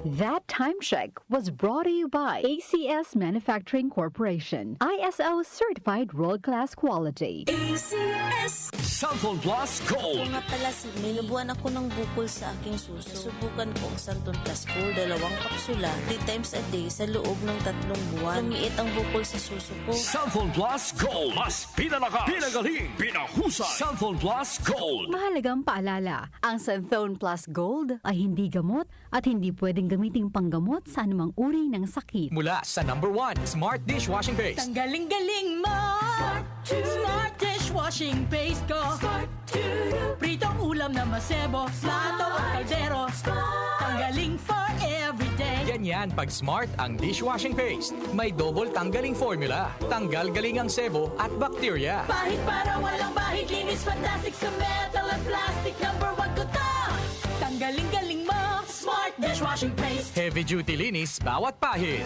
That time check was brought to you by ACS Manufacturing Corporation, ISO certified world-class quality. ACS. Santon Plus Gold. Kung nga pala, may nabuhan ako ng bukol sa aking suso. Subukan ko ang Santon Plus Gold, 2 kapsula, 3 times a day sa loob ng 3 buwan. Lumiit ang bukol sa suso ko. Santon Plus Gold. Mas pinalakas, pinagaling, pinahusay. Santon Plus Gold. Mahalagang paalala, ang Santhone Plus Gold ay hindi gamot at hindi pwedeng gamiting panggamot sa anumang uri ng sakit. Mula sa #1 Smart Dishwashing Paste. Tanggaling-galing mo! Smart dishwashing paste ko. Pritong ulam na masebo, plato at kaldero. Tanggaling for everyday. Ganyan pag Smart ang dishwashing paste. May double tanggaling formula. Tanggal galing ang sebo at bakterya. Bahid para walang bahid, linis fantastic sa metal at plastic. #1 ko to! Tanggaling-galing mo! Smart dishwashing paste. Heavy duty linis bawat pahid.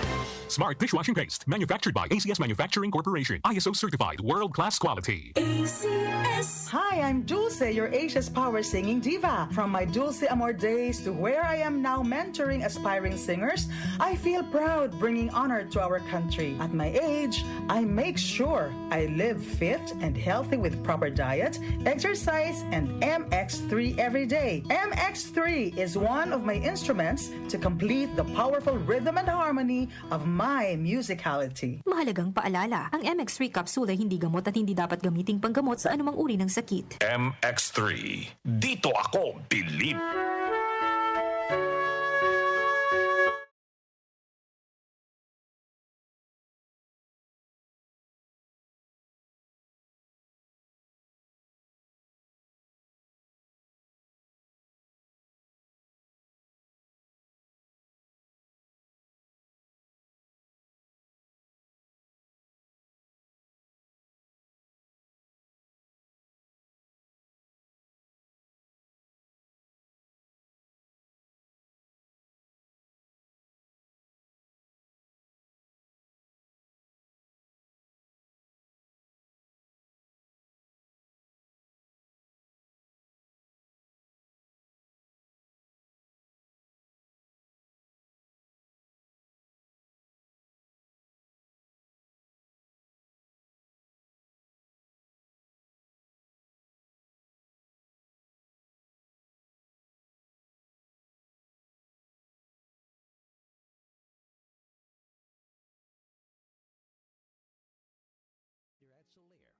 Smart Dishwashing Paste, manufactured by ACS Manufacturing Corporation. ISO certified, world-class quality. ACS. Hi, I'm Dulce, your Asia's power singing diva. From my Dulce Amor days to where I am now mentoring aspiring singers, I feel proud bringing honor to our country. At my age, I make sure I live fit and healthy with proper diet, exercise, and MX3 every day. MX3 is one of my instruments to complete the powerful rhythm and harmony of my musicality. Mahalagang paalala, ang MX3 capsule ay hindi gamot at hindi dapat gamiting panggamot sa anumang uri ng sakit. MX3. Dito ako bilib.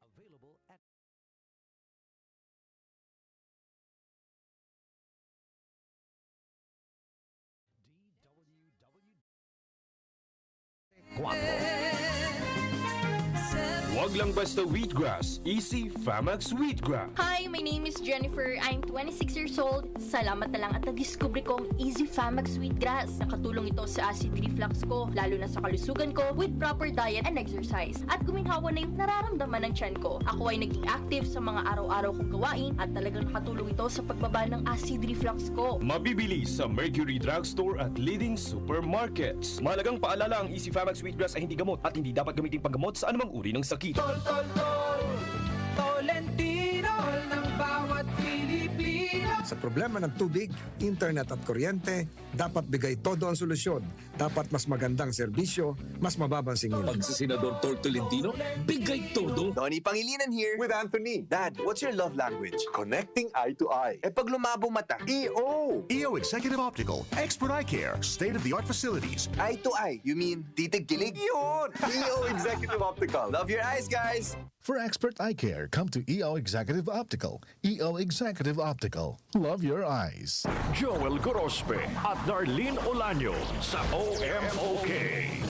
Available at Wag lang basta wheatgrass. Easy Famax Wheatgrass. Hi, my name is Jennifer. I'm 26 years old. Salamat na lang at na-discover ko ang Easy Famax Wheatgrass. Nakatulong ito sa acid reflux ko, lalo na sa kalusugan ko with proper diet and exercise. At guminhawa na yung nararamdaman ng tiyan ko. Ako ay naging active sa mga araw-araw kong gawain at talagang nakatulong ito sa pagbaba ng acid reflux ko. Mabibili sa Mercury Drugstore at leading supermarkets. Mahalagang paalala, ang Easy Famax Wheatgrass ay hindi gamot at hindi dapat gamitin panggamot sa anumang uri ng sakit. Tolentino ng bawat Pilipino. Sa problema ng tubig, internet at kuryente, dapat bigay todo ang solusyon. Dapat mas magandang serbisyo, mas mababang singil. pag si Senador Tolentino, bigay todo. Donnie Pangilinan here. With Anthony. Dad, what's your love language? Connecting eye to eye. Eh pag lumabo mata. EO! EO Executive Optical, expert eye care, state-of-the-art facilities. Eye to eye, you mean titig kilig? Yun! EO Executive Optical. Love your eyes, guys. For expert eye care, come to EO Executive Optical. EO Executive Optical. Love your eyes. Joel Gorospe at Darlene Olanyo sa OMOK.